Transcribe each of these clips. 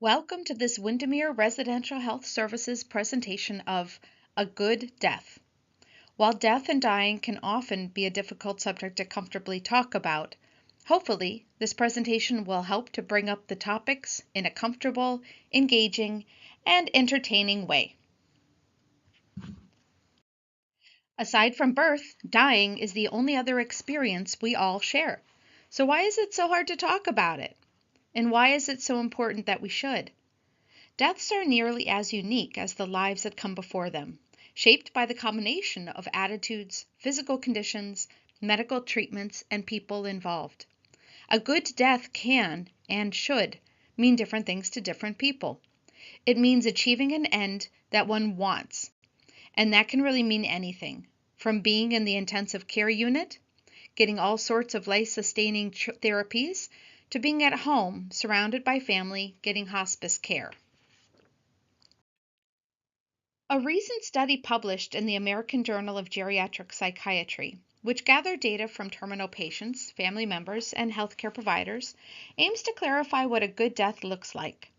Welcome to this Wyndemere Residential Health Services presentation of A Good Death. While death and dying can often be a difficult subject to comfortably talk about, hopefully this presentation will help to bring up the topics in a comfortable, engaging, and entertaining way. Aside from birth, dying is the only other experience we all share. So why is it so hard to talk about it? And why is it so important that we should? Deaths are nearly as unique as the lives that come before them, shaped by the combination of attitudes, physical conditions, medical treatments, and people involved. A good death can, and should, mean different things to different people. It means achieving an end that one wants, and that can really mean anything, from being in the intensive care unit, getting all sorts of life-sustaining therapies, to being at home, surrounded by family, getting hospice care. A recent study published in the American Journal of Geriatric Psychiatry, which gathered data from terminal patients, family members, and healthcare providers, aims to clarify what a good death looks like.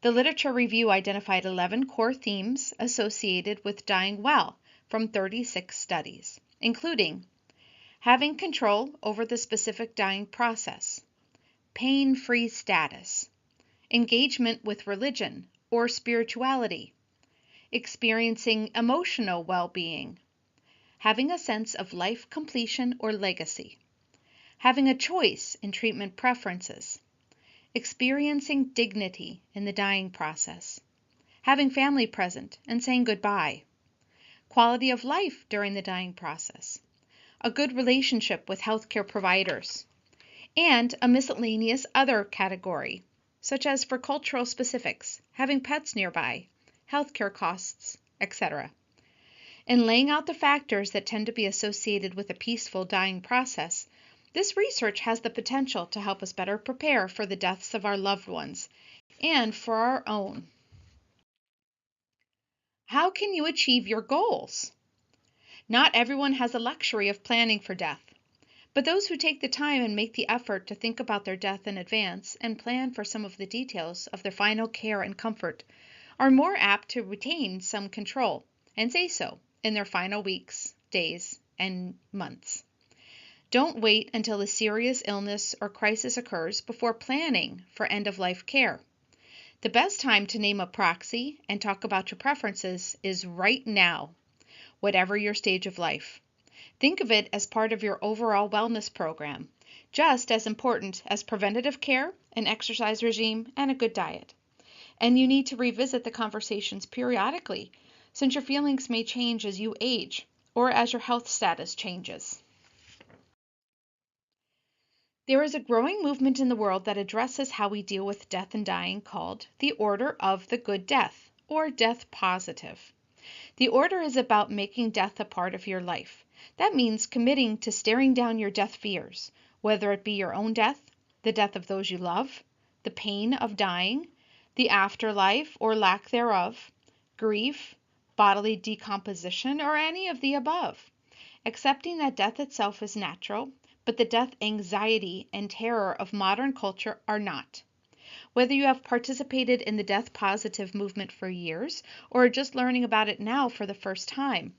The literature review identified 11 core themes associated with dying well from 36 studies, including having control over the specific dying process, pain-free status, engagement with religion or spirituality, experiencing emotional well-being, having a sense of life completion or legacy, having a choice in treatment preferences, experiencing dignity in the dying process, having family present and saying goodbye, quality of life during the dying process, a good relationship with healthcare providers, and a miscellaneous other category, such as for cultural specifics, having pets nearby, healthcare costs, etc. In laying out the factors that tend to be associated with a peaceful dying process, this research has the potential to help us better prepare for the deaths of our loved ones and for our own. How can you achieve your goals? Not everyone has the luxury of planning for death, but those who take the time and make the effort to think about their death in advance and plan for some of the details of their final care and comfort are more apt to retain some control, and say so, in their final weeks, days, and months. Don't wait until a serious illness or crisis occurs before planning for end-of-life care. The best time to name a proxy and talk about your preferences is right now, whatever your stage of life. Think of it as part of your overall wellness program, just as important as preventative care, an exercise regime, and a good diet. And you need to revisit the conversations periodically, since your feelings may change as you age or as your health status changes. There is a growing movement in the world that addresses how we deal with death and dying called the Order of the Good Death, or Death Positive. The order is about making death a part of your life. That means committing to staring down your death fears, whether it be your own death, the death of those you love, the pain of dying, the afterlife or lack thereof, grief, bodily decomposition, or any of the above. Accepting that death itself is natural, but the death anxiety and terror of modern culture are not. Whether you have participated in the death positive movement for years or are just learning about it now for the first time,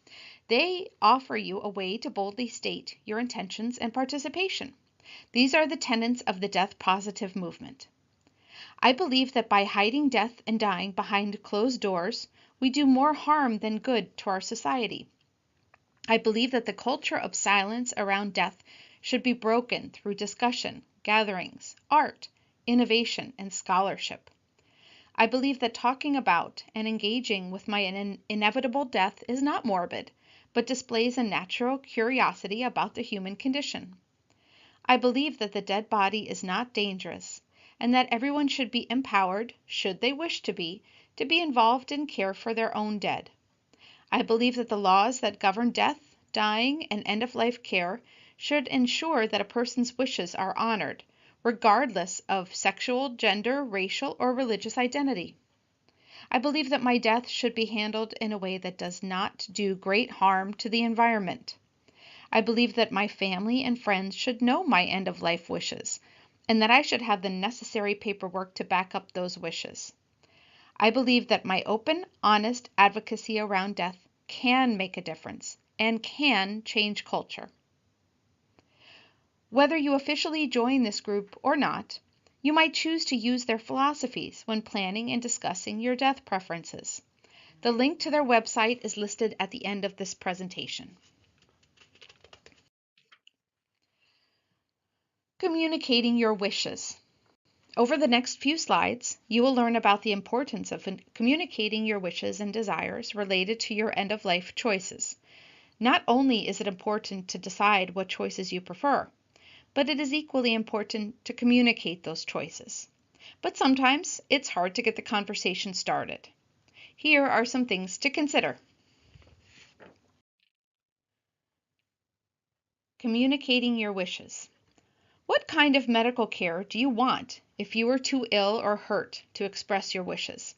they offer you a way to boldly state your intentions and participation. These are the tenets of the death positive movement. I believe that by hiding death and dying behind closed doors, we do more harm than good to our society. I believe that the culture of silence around death should be broken through discussion, gatherings, art, innovation, and scholarship. I believe that talking about and engaging with my inevitable death is not morbid, but displays a natural curiosity about the human condition. I believe that the dead body is not dangerous, and that everyone should be empowered, should they wish to be involved in care for their own dead. I believe that the laws that govern death, dying, and end-of-life care should ensure that a person's wishes are honored, regardless of sexual, gender, racial, or religious identity. I believe that my death should be handled in a way that does not do great harm to the environment. I believe that my family and friends should know my end-of-life wishes, and that I should have the necessary paperwork to back up those wishes. I believe that my open, honest advocacy around death can make a difference and can change culture. Whether you officially join this group or not, you might choose to use their philosophies when planning and discussing your death preferences. The link to their website is listed at the end of this presentation. Communicating your wishes. Over the next few slides, you will learn about the importance of communicating your wishes and desires related to your end-of-life choices. Not only is it important to decide what choices you prefer, but it is equally important to communicate those choices. But sometimes it's hard to get the conversation started. Here are some things to consider. Communicating your wishes. What kind of medical care do you want if you were too ill or hurt to express your wishes?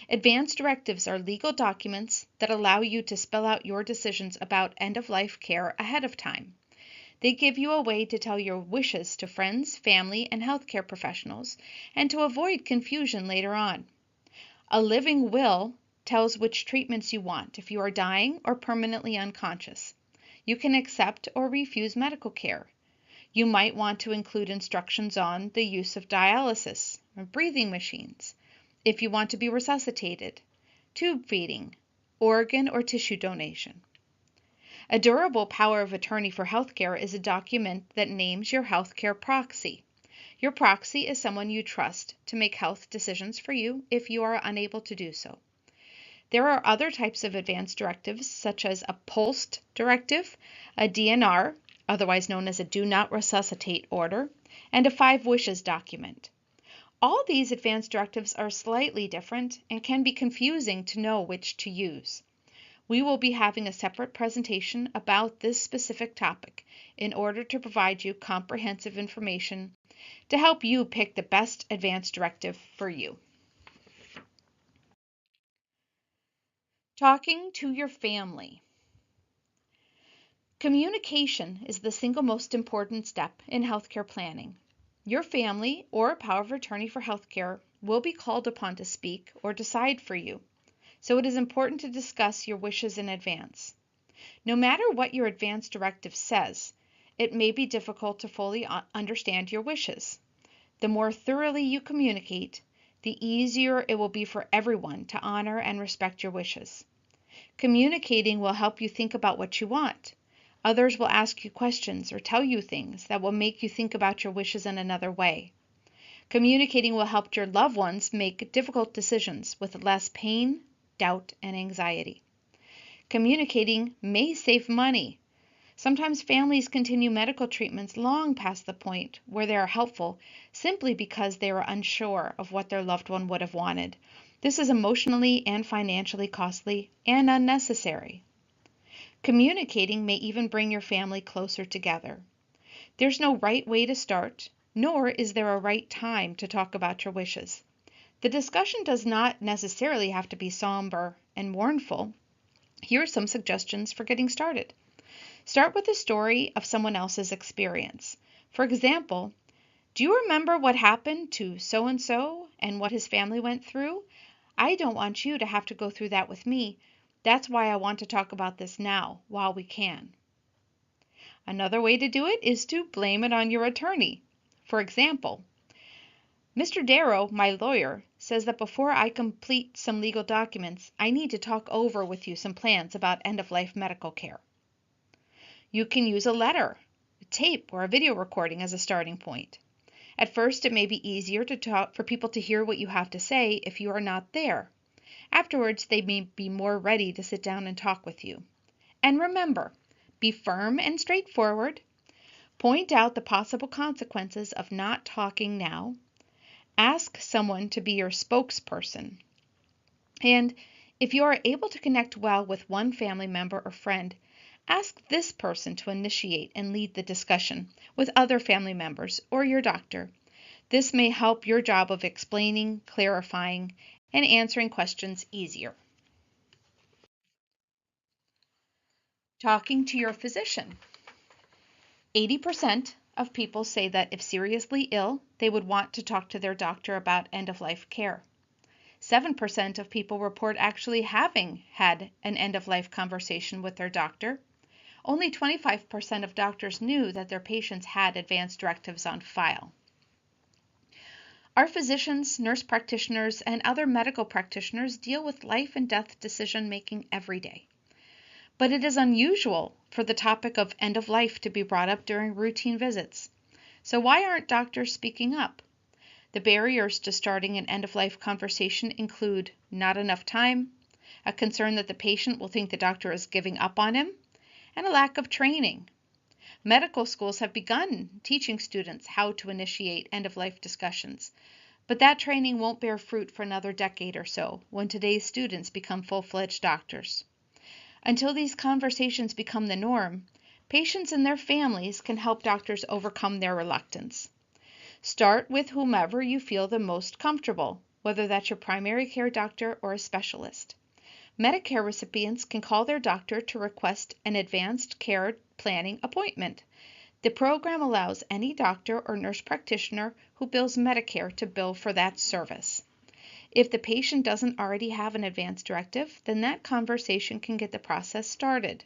Advance directives are legal documents that allow you to spell out your decisions about end-of-life care ahead of time. They give you a way to tell your wishes to friends, family, and healthcare professionals, and to avoid confusion later on. A living will tells which treatments you want if you are dying or permanently unconscious. You can accept or refuse medical care. You might want to include instructions on the use of dialysis or breathing machines, if you want to be resuscitated, tube feeding, organ or tissue donation. A durable power of attorney for healthcare is a document that names your healthcare proxy. Your proxy is someone you trust to make health decisions for you if you are unable to do so. There are other types of advance directives, such as a POLST directive, a DNR, otherwise known as a Do Not Resuscitate order, and a 5 Wishes document. All these advance directives are slightly different and can be confusing to know which to use. We will be having a separate presentation about this specific topic in order to provide you comprehensive information to help you pick the best advance directive for you. Talking to your family. Communication is the single most important step in healthcare planning. Your family or power of attorney for healthcare will be called upon to speak or decide for you, so it is important to discuss your wishes in advance. No matter what your advance directive says, it may be difficult to fully understand your wishes. The more thoroughly you communicate, the easier it will be for everyone to honor and respect your wishes. Communicating will help you think about what you want. Others will ask you questions or tell you things that will make you think about your wishes in another way. Communicating will help your loved ones make difficult decisions with less pain, doubt, and anxiety. Communicating may save money. Sometimes families continue medical treatments long past the point where they are helpful simply because they are unsure of what their loved one would have wanted. This is emotionally and financially costly and unnecessary. Communicating may even bring your family closer together. There's no right way to start, nor is there a right time to talk about your wishes. The discussion does not necessarily have to be somber and mournful. Here are some suggestions for getting started. Start with a story of someone else's experience. For example, do you remember what happened to so-and-so and what his family went through? I don't want you to have to go through that with me. That's why I want to talk about this now, while we can. Another way to do it is to blame it on your attorney. For example, Mr. Darrow, my lawyer, says that before I complete some legal documents, I need to talk over with you some plans about end-of-life medical care. You can use a letter, a tape, or a video recording as a starting point. At first, it may be easier to talk for people to hear what you have to say if you are not there. Afterwards, they may be more ready to sit down and talk with you. And remember, be firm and straightforward. Point out the possible consequences of not talking now. Ask someone to be your spokesperson. And if you are able to connect well with one family member or friend, ask this person to initiate and lead the discussion with other family members or your doctor. This may help your job of explaining, clarifying, and answering questions easier. Talking to your physician. 80% of people say that if seriously ill, they would want to talk to their doctor about end-of-life care. 7% of people report actually having had an end-of-life conversation with their doctor. Only 25% of doctors knew that their patients had advance directives on file. Our physicians, nurse practitioners, and other medical practitioners deal with life and death decision making every day. But it is unusual for the topic of end of life to be brought up during routine visits. So why aren't doctors speaking up? The barriers to starting an end of life conversation include not enough time, a concern that the patient will think the doctor is giving up on him, and a lack of training. Medical schools have begun teaching students how to initiate end of life discussions, but that training won't bear fruit for another decade or so when today's students become full-fledged doctors. Until these conversations become the norm, patients and their families can help doctors overcome their reluctance. Start with whomever you feel the most comfortable, whether that's your primary care doctor or a specialist. Medicare recipients can call their doctor to request an advanced care planning appointment. The program allows any doctor or nurse practitioner who bills Medicare to bill for that service. If the patient doesn't already have an advance directive, then that conversation can get the process started.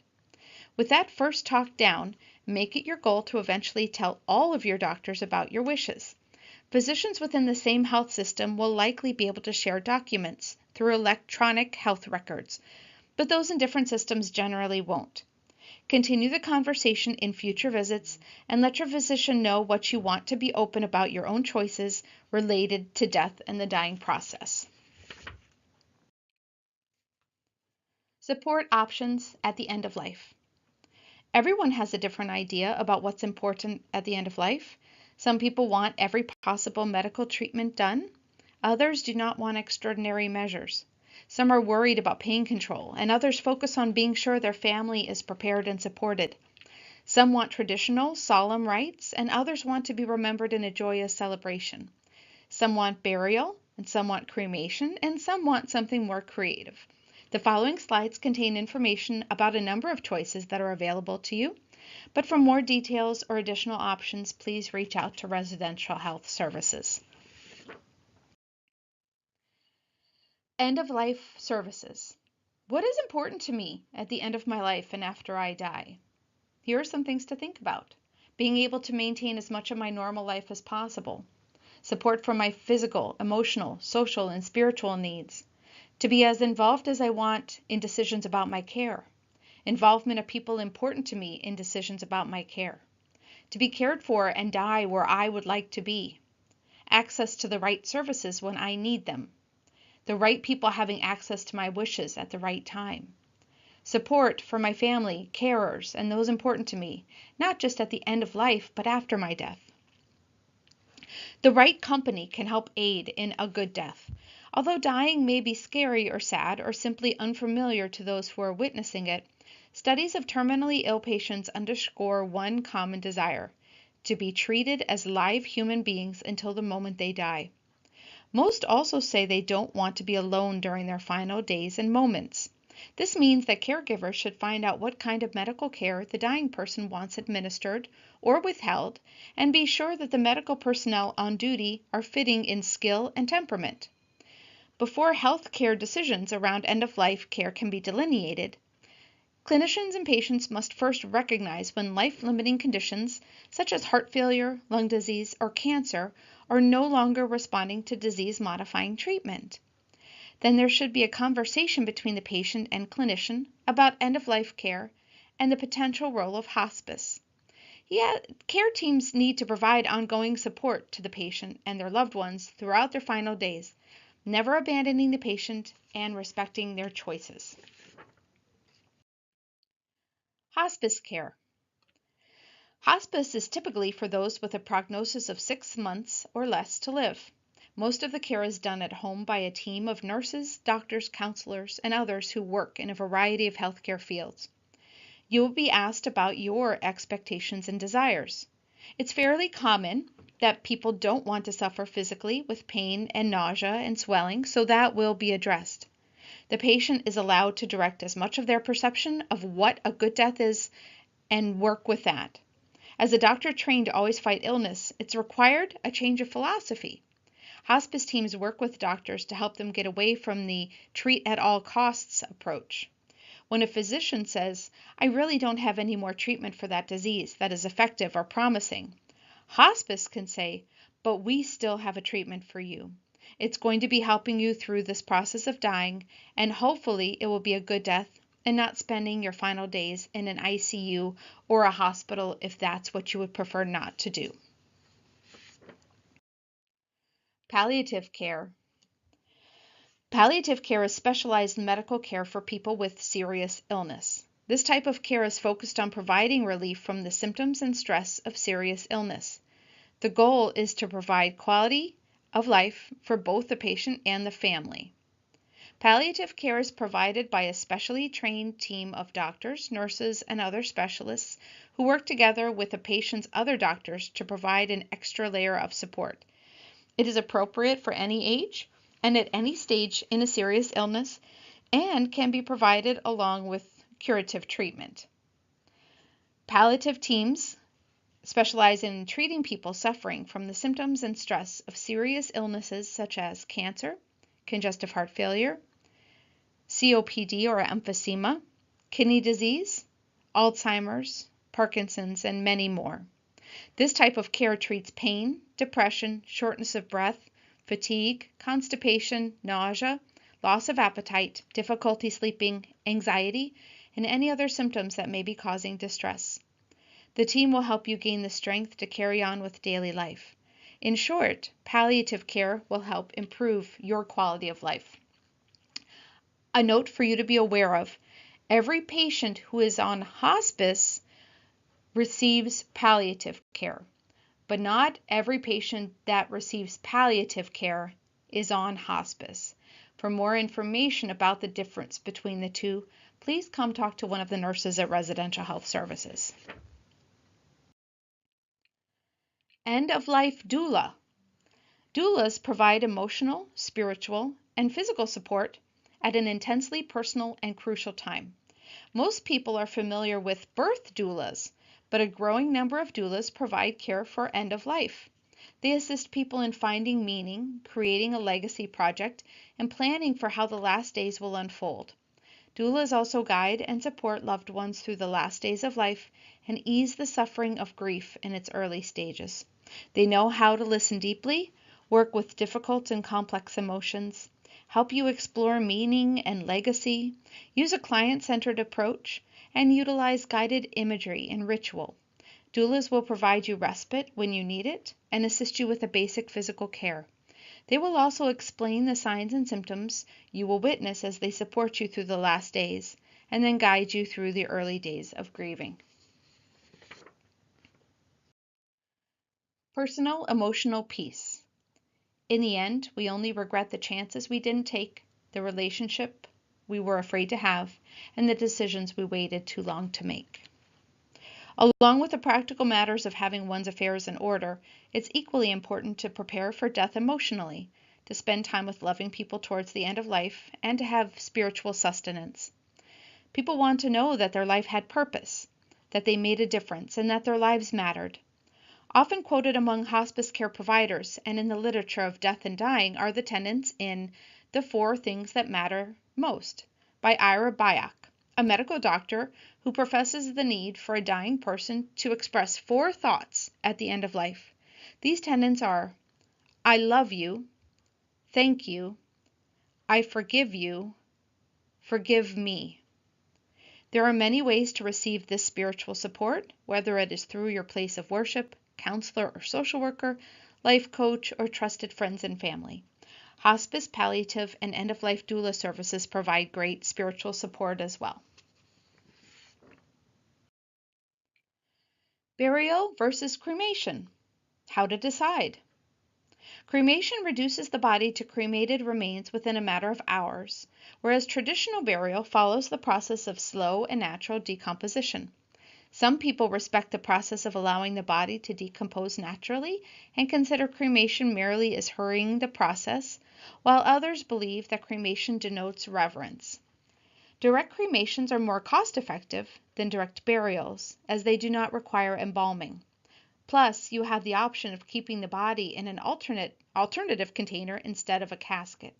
With that first talk down, make it your goal to eventually tell all of your doctors about your wishes. Physicians within the same health system will likely be able to share documents through electronic health records, but those in different systems generally won't. Continue the conversation in future visits and let your physician know what you want to be open about your own choices related to death and the dying process. Support options at the end of life. Everyone has a different idea about what's important at the end of life. Some people want every possible medical treatment done. Others do not want extraordinary measures. Some are worried about pain control, and others focus on being sure their family is prepared and supported. Some want traditional, solemn rites, and others want to be remembered in a joyous celebration. Some want burial, and some want cremation, and some want something more creative. The following slides contain information about a number of choices that are available to you, but for more details or additional options, please reach out to Residential Health Services. End-of-life services. What is important to me at the end of my life and after I die? Here are some things to think about. Being able to maintain as much of my normal life as possible. Support for my physical, emotional, social, and spiritual needs. To be as involved as I want in decisions about my care. Involvement of people important to me in decisions about my care. To be cared for and die where I would like to be. Access to the right services when I need them. The right people having access to my wishes at the right time. Support for my family, carers, and those important to me, not just at the end of life, but after my death. The right company can help aid in a good death. Although dying may be scary or sad or simply unfamiliar to those who are witnessing it, studies of terminally ill patients underscore one common desire: to be treated as live human beings until the moment they die. Most also say they don't want to be alone during their final days and moments. This means that caregivers should find out what kind of medical care the dying person wants administered or withheld, and be sure that the medical personnel on duty are fitting in skill and temperament. Before health care decisions around end-of-life care can be delineated, clinicians and patients must first recognize when life-limiting conditions such as heart failure, lung disease, or cancer are no longer responding to disease-modifying treatment. Then there should be a conversation between the patient and clinician about end-of-life care and the potential role of hospice. Care teams need to provide ongoing support to the patient and their loved ones throughout their final days, never abandoning the patient and respecting their choices. Hospice care. Hospice is typically for those with a prognosis of 6 months or less to live. Most of the care is done at home by a team of nurses, doctors, counselors, and others who work in a variety of healthcare fields. You will be asked about your expectations and desires. It's fairly common that people don't want to suffer physically with pain and nausea and swelling, so that will be addressed. The patient is allowed to direct as much of their perception of what a good death is and work with that. As a doctor trained to always fight illness, it's required a change of philosophy. Hospice teams work with doctors to help them get away from the treat at all costs approach. When a physician says, "I really don't have any more treatment for that disease that is effective or promising," hospice can say, "But we still have a treatment for you. It's going to be helping you through this process of dying, and hopefully it will be a good death and not spending your final days in an ICU or a hospital if that's what you would prefer not to do." Palliative care. Palliative care is specialized medical care for people with serious illness. This type of care is focused on providing relief from the symptoms and stress of serious illness. The goal is to provide quality of life for both the patient and the family. Palliative care is provided by a specially trained team of doctors, nurses, and other specialists who work together with a patient's other doctors to provide an extra layer of support. It is appropriate for any age and at any stage in a serious illness and can be provided along with curative treatment. Palliative teams specialize in treating people suffering from the symptoms and stress of serious illnesses such as cancer, congestive heart failure, COPD or emphysema, kidney disease, Alzheimer's, Parkinson's, and many more. This type of care treats pain, depression, shortness of breath, fatigue, constipation, nausea, loss of appetite, difficulty sleeping, anxiety, and any other symptoms that may be causing distress. The team will help you gain the strength to carry on with daily life. In short, palliative care will help improve your quality of life. A note for you to be aware of: every patient who is on hospice receives palliative care, but not every patient that receives palliative care is on hospice. For more information about the difference between the two, please come talk to one of the nurses at Residential Health Services. End-of-life doula. Doulas provide emotional, spiritual, and physical support at an intensely personal and crucial time. Most people are familiar with birth doulas, but a growing number of doulas provide care for end of life. They assist people in finding meaning, creating a legacy project, and planning for how the last days will unfold. Doulas also guide and support loved ones through the last days of life and ease the suffering of grief in its early stages. They know how to listen deeply, work with difficult and complex emotions, help you explore meaning and legacy, use a client-centered approach, and utilize guided imagery and ritual. Doulas will provide you respite when you need it and assist you with the basic physical care. They will also explain the signs and symptoms you will witness as they support you through the last days and then guide you through the early days of grieving. Personal emotional peace. In the end, we only regret the chances we didn't take, the relationship we were afraid to have, and the decisions we waited too long to make. Along with the practical matters of having one's affairs in order, it's equally important to prepare for death emotionally, to spend time with loving people towards the end of life, and to have spiritual sustenance. People want to know that their life had purpose, that they made a difference, and that their lives mattered. Often quoted among hospice care providers and in the literature of death and dying are the tenets in The 4 Things That Matter Most by Ira Byock, a medical doctor who professes the need for a dying person to express 4 thoughts at the end of life. These tenets are: I love you, thank you, I forgive you, forgive me. There are many ways to receive this spiritual support, whether it is through your place of worship, counselor or social worker, life coach, or trusted friends and family. Hospice, palliative, and end-of-life doula services provide great spiritual support as well. Burial versus cremation. How to decide. Cremation reduces the body to cremated remains within a matter of hours, whereas traditional burial follows the process of slow and natural decomposition. Some people respect the process of allowing the body to decompose naturally and consider cremation merely as hurrying the process, while others believe that cremation denotes reverence. Direct cremations are more cost-effective than direct burials, as they do not require embalming. Plus, you have the option of keeping the body in an alternate alternative container instead of a casket.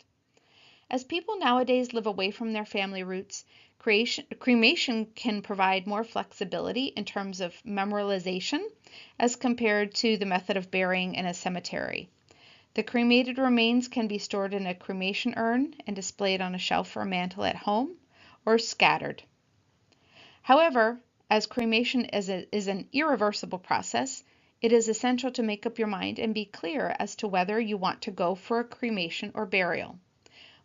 As people nowadays live away from their family roots, cremation can provide more flexibility in terms of memorialization as compared to the method of burying in a cemetery. The cremated remains can be stored in a cremation urn and displayed on a shelf or mantle at home, or scattered. However, as cremation is an irreversible process, it is essential to make up your mind and be clear as to whether you want to go for a cremation or burial.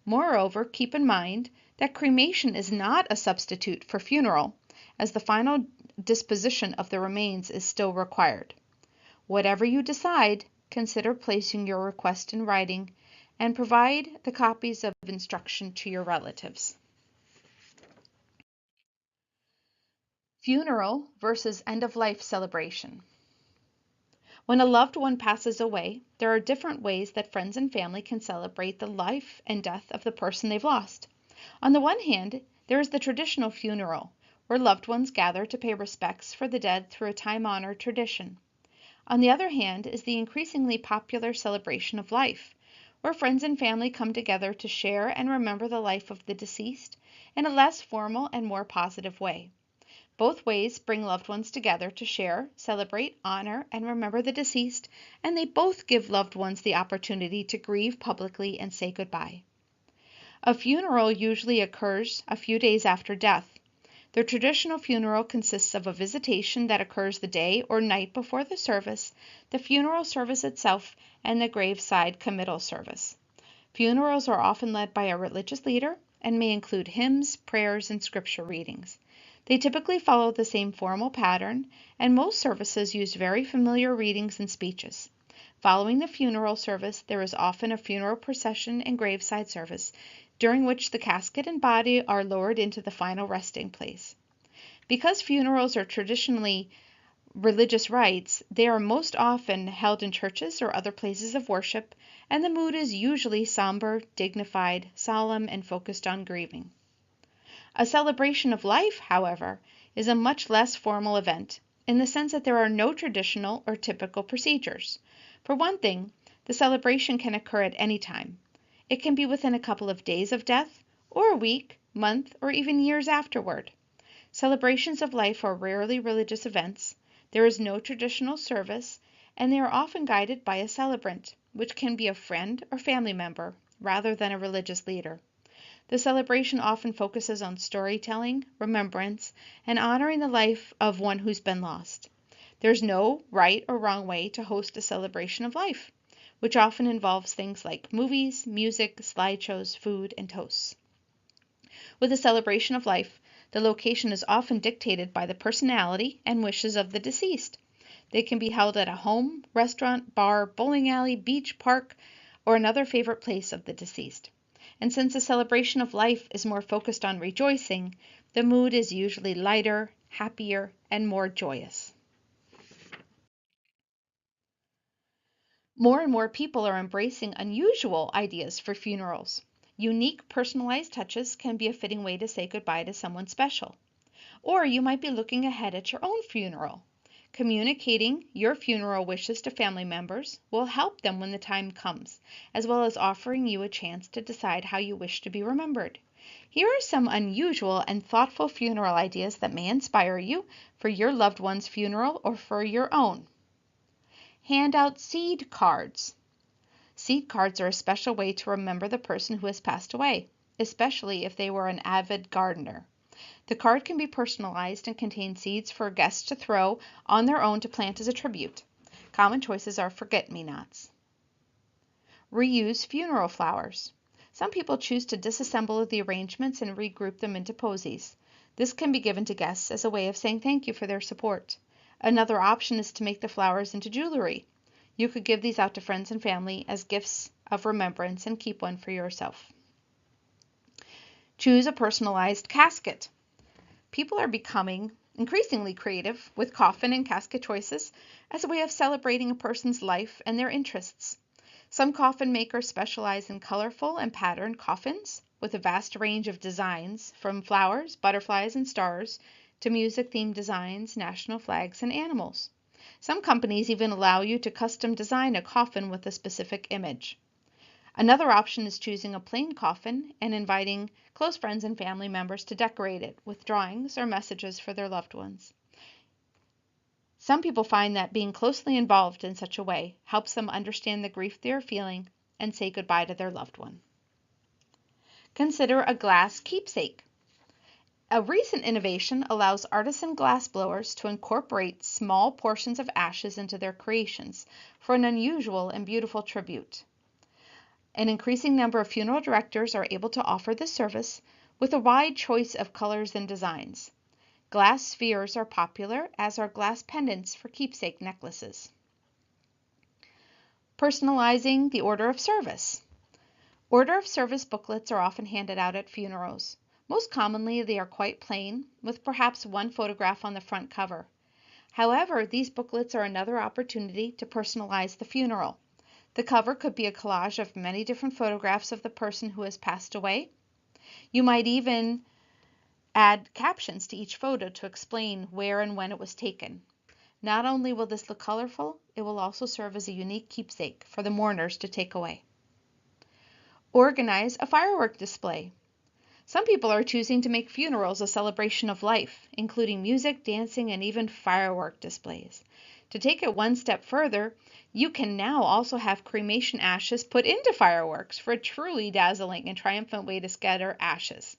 Moreover, keep in mind that cremation is not a substitute for funeral, as the final disposition of the remains is still required. Whatever you decide, consider placing your request in writing and provide the copies of instruction to your relatives. Funeral versus end-of-life celebration. When a loved one passes away, there are different ways that friends and family can celebrate the life and death of the person they've lost. On the one hand, there is the traditional funeral, where loved ones gather to pay respects for the dead through a time-honored tradition. On the other hand is the increasingly popular celebration of life, where friends and family come together to share and remember the life of the deceased in a less formal and more positive way. Both ways bring loved ones together to share, celebrate, honor, and remember the deceased, and they both give loved ones the opportunity to grieve publicly and say goodbye. A funeral usually occurs a few days after death. The traditional funeral consists of a visitation that occurs the day or night before the service, the funeral service itself, and the graveside committal service. Funerals are often led by a religious leader and may include hymns, prayers, and scripture readings. They typically follow the same formal pattern, and most services use very familiar readings and speeches. Following the funeral service, there is often a funeral procession and graveside service, during which the casket and body are lowered into the final resting place. Because funerals are traditionally religious rites, they are most often held in churches or other places of worship, and the mood is usually somber, dignified, solemn, and focused on grieving. A celebration of life, however, is a much less formal event, in the sense that there are no traditional or typical procedures. For one thing, the celebration can occur at any time. It can be within a couple of days of death, or a week, month, or even years afterward. Celebrations of life are rarely religious events. There is no traditional service, and they are often guided by a celebrant, which can be a friend or family member, rather than a religious leader. The celebration often focuses on storytelling, remembrance, and honoring the life of one who's been lost. There's no right or wrong way to host a celebration of life, which often involves things like movies, music, slideshows, food, and toasts. With a celebration of life, the location is often dictated by the personality and wishes of the deceased. They can be held at a home, restaurant, bar, bowling alley, beach, park, or another favorite place of the deceased. And since a celebration of life is more focused on rejoicing, the mood is usually lighter, happier, and more joyous. More and more people are embracing unusual ideas for funerals. Unique, personalized touches can be a fitting way to say goodbye to someone special. Or you might be looking ahead at your own funeral. Communicating your funeral wishes to family members will help them when the time comes, as well as offering you a chance to decide how you wish to be remembered. Here are some unusual and thoughtful funeral ideas that may inspire you for your loved one's funeral or for your own. Hand out seed cards. Seed cards are a special way to remember the person who has passed away, especially if they were an avid gardener. The card can be personalized and contain seeds for guests to throw on their own to plant as a tribute. Common choices are forget-me-nots. Reuse funeral flowers. Some people choose to disassemble the arrangements and regroup them into posies. This can be given to guests as a way of saying thank you for their support. Another option is to make the flowers into jewelry. You could give these out to friends and family as gifts of remembrance and keep one for yourself. Choose a personalized casket. People are becoming increasingly creative with coffin and casket choices as a way of celebrating a person's life and their interests. Some coffin makers specialize in colorful and patterned coffins with a vast range of designs, from flowers, butterflies, and stars to music-themed designs, national flags, and animals. Some companies even allow you to custom design a coffin with a specific image. Another option is choosing a plain coffin and inviting close friends and family members to decorate it with drawings or messages for their loved ones. Some people find that being closely involved in such a way helps them understand the grief they are feeling and say goodbye to their loved one. Consider a glass keepsake. A recent innovation allows artisan glass blowers to incorporate small portions of ashes into their creations for an unusual and beautiful tribute. An increasing number of funeral directors are able to offer this service with a wide choice of colors and designs. Glass spheres are popular, as are glass pendants for keepsake necklaces. Personalizing the order of service. Order of service booklets are often handed out at funerals. Most commonly, they are quite plain, with perhaps one photograph on the front cover. However, these booklets are another opportunity to personalize the funeral. The cover could be a collage of many different photographs of the person who has passed away. You might even add captions to each photo to explain where and when it was taken. Not only will this look colorful, it will also serve as a unique keepsake for the mourners to take away. Organize a firework display. Some people are choosing to make funerals a celebration of life, including music, dancing, and even firework displays. To take it one step further, you can now also have cremation ashes put into fireworks for a truly dazzling and triumphant way to scatter ashes.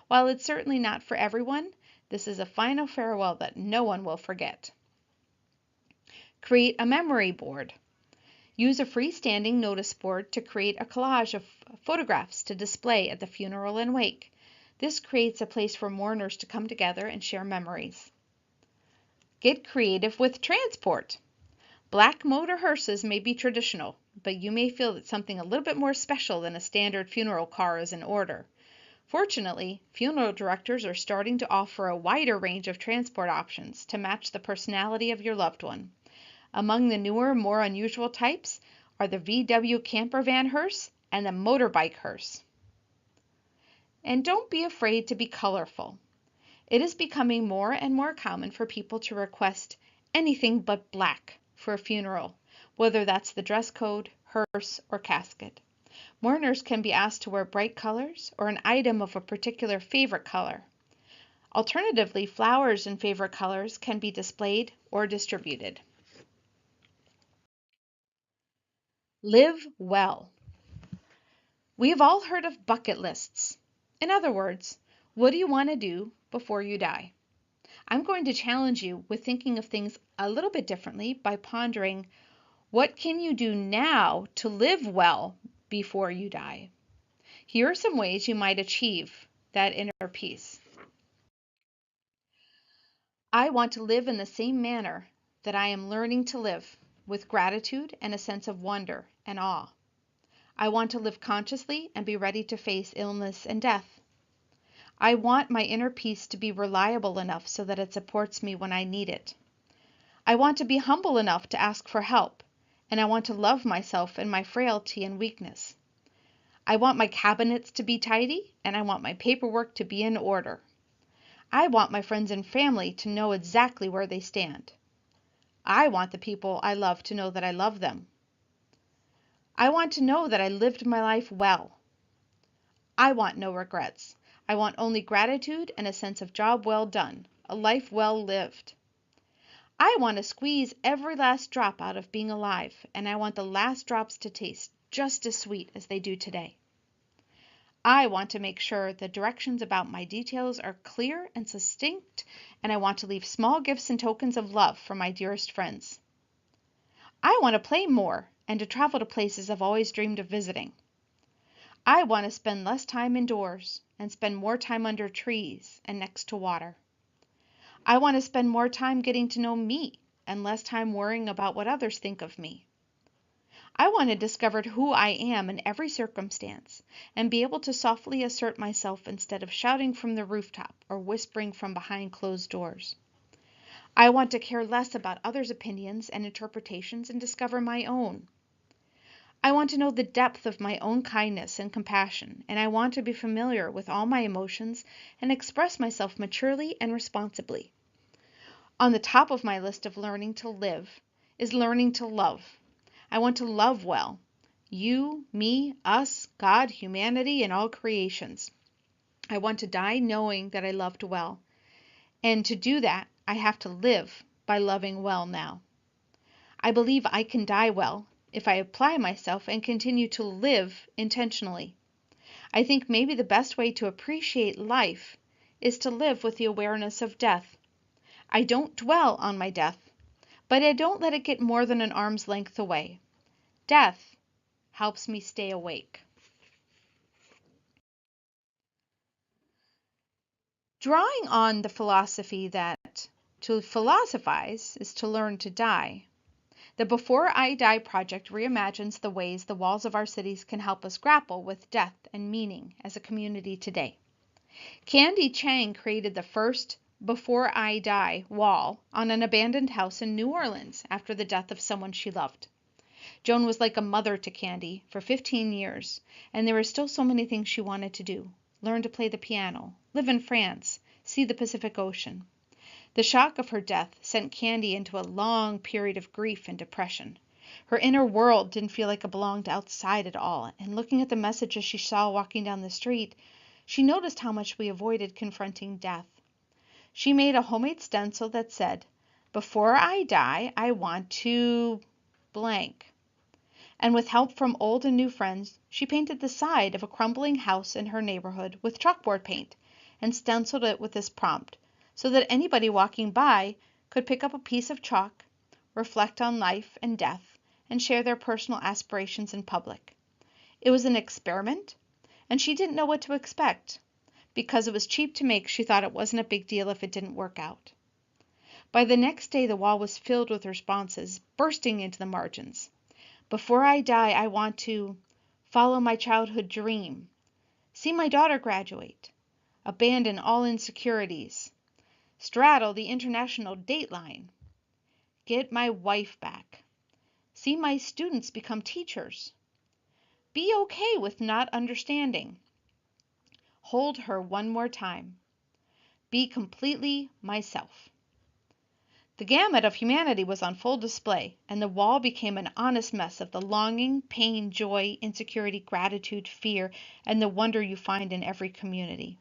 While it's certainly not for everyone, this is a final farewell that no one will forget. Create a memory board. Use a freestanding notice board to create a collage of photographs to display at the funeral and wake. This creates a place for mourners to come together and share memories. Get creative with transport. Black motor hearses may be traditional, but you may feel that something a little bit more special than a standard funeral car is in order. Fortunately, funeral directors are starting to offer a wider range of transport options to match the personality of your loved one. Among the newer, more unusual types are the VW camper van hearse and the motorbike hearse. And don't be afraid to be colorful. It is becoming more and more common for people to request anything but black for a funeral, whether that's the dress code, hearse, or casket. Mourners can be asked to wear bright colors or an item of a particular favorite color. Alternatively, flowers in favorite colors can be displayed or distributed. Live well. We have all heard of bucket lists. In other words, what do you want to do before you die? I'm going to challenge you with thinking of things a little bit differently by pondering, what can you do now to live well before you die? Here are some ways you might achieve that inner peace. I want to live in the same manner that I am learning to live, with gratitude and a sense of wonder and awe. I want to live consciously and be ready to face illness and death. I want my inner peace to be reliable enough so that it supports me when I need it. I want to be humble enough to ask for help, and I want to love myself and my frailty and weakness. I want my cabinets to be tidy, and I want my paperwork to be in order. I want my friends and family to know exactly where they stand. I want the people I love to know that I love them. I want to know that I lived my life well. I want no regrets. I want only gratitude and a sense of job well done, a life well lived. I want to squeeze every last drop out of being alive, and I want the last drops to taste just as sweet as they do today. I want to make sure the directions about my details are clear and succinct, and I want to leave small gifts and tokens of love for my dearest friends. I want to play more and to travel to places I've always dreamed of visiting. I want to spend less time indoors and spend more time under trees and next to water. I want to spend more time getting to know me and less time worrying about what others think of me. I want to discover who I am in every circumstance and be able to softly assert myself instead of shouting from the rooftop or whispering from behind closed doors. I want to care less about others' opinions and interpretations and discover my own. I want to know the depth of my own kindness and compassion, and I want to be familiar with all my emotions and express myself maturely and responsibly. On the top of my list of learning to live is learning to love. I want to love well. You, me, us, God, humanity, and all creations. I want to die knowing that I loved well. And to do that, I have to live by loving well now. I believe I can die well if I apply myself and continue to live intentionally. I think maybe the best way to appreciate life is to live with the awareness of death. I don't dwell on my death, but I don't let it get more than an arm's length away. Death helps me stay awake. Drawing on the philosophy that to philosophize is to learn to die, the Before I Die project reimagines the ways the walls of our cities can help us grapple with death and meaning as a community today. Candy Chang created the first Before I Die wall on an abandoned house in New Orleans after the death of someone she loved. Joan was like a mother to Candy for 15 years, and there were still so many things she wanted to do. Learn to play the piano, live in France, see the Pacific Ocean. The shock of her death sent Candy into a long period of grief and depression. Her inner world didn't feel like it belonged outside at all, and looking at the messages she saw walking down the street, she noticed how much we avoided confronting death. She made a homemade stencil that said, "Before I die, I want to blank." And with help from old and new friends, she painted the side of a crumbling house in her neighborhood with chalkboard paint and stenciled it with this prompt, so that anybody walking by could pick up a piece of chalk, reflect on life and death, and share their personal aspirations in public. It was an experiment, and she didn't know what to expect. Because it was cheap to make, she thought it wasn't a big deal if it didn't work out. By the next day, the wall was filled with responses, bursting into the margins. Before I die, I want to follow my childhood dream, see my daughter graduate, abandon all insecurities, straddle the international date line, get my wife back, see my students become teachers, be okay with not understanding, hold her one more time, be completely myself. The gamut of humanity was on full display, and the wall became an honest mess of the longing, pain, joy, insecurity, gratitude, fear, and the wonder you find in every community.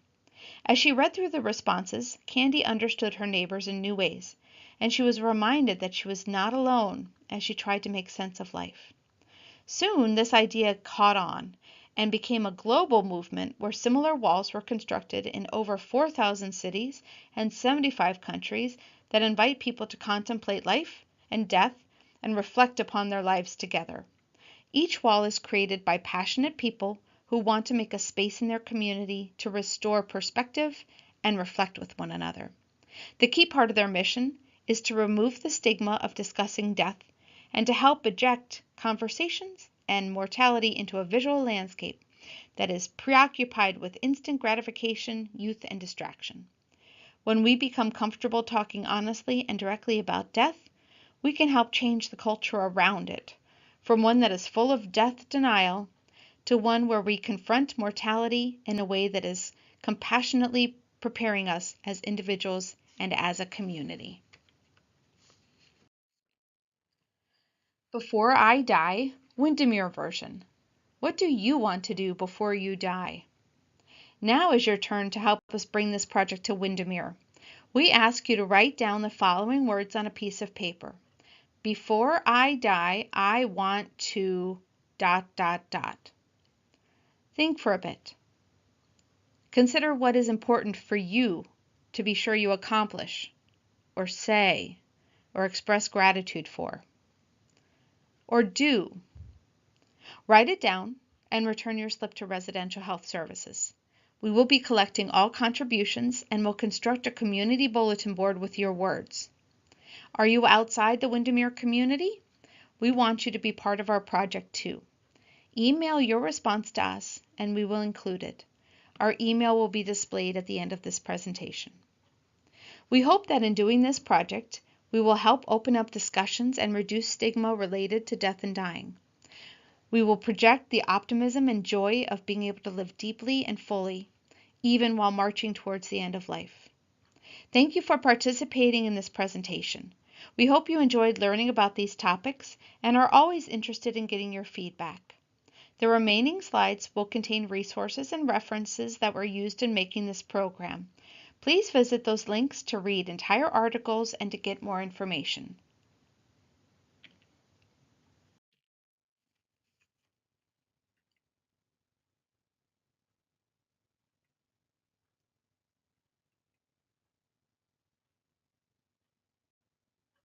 As she read through the responses, Candy understood her neighbors in new ways, and she was reminded that she was not alone as she tried to make sense of life. Soon this idea caught on and became a global movement where similar walls were constructed in over 4,000 cities and 75 countries that invite people to contemplate life and death and reflect upon their lives together. Each wall is created by passionate people who want to make a space in their community to restore perspective and reflect with one another. The key part of their mission is to remove the stigma of discussing death and to help eject conversations and mortality into a visual landscape that is preoccupied with instant gratification, youth, and distraction. When we become comfortable talking honestly and directly about death, we can help change the culture around it, from one that is full of death denial to one where we confront mortality in a way that is compassionately preparing us as individuals and as a community. Before I Die, Wyndemere version. What do you want to do before you die? Now is your turn to help us bring this project to Wyndemere. We ask you to write down the following words on a piece of paper. Before I die, I want to ... Think for a bit. Consider what is important for you to be sure you accomplish, or say, or express gratitude for, or do. Write it down and return your slip to Residential Health Services. We will be collecting all contributions and will construct a community bulletin board with your words. Are you outside the Wyndemere community? We want you to be part of our project too. Email your response to us and we will include it. Our email will be displayed at the end of this presentation. We hope that in doing this project, we will help open up discussions and reduce stigma related to death and dying. We will project the optimism and joy of being able to live deeply and fully, even while marching towards the end of life. Thank you for participating in this presentation. We hope you enjoyed learning about these topics and are always interested in getting your feedback. The remaining slides will contain resources and references that were used in making this program. Please visit those links to read entire articles and to get more information.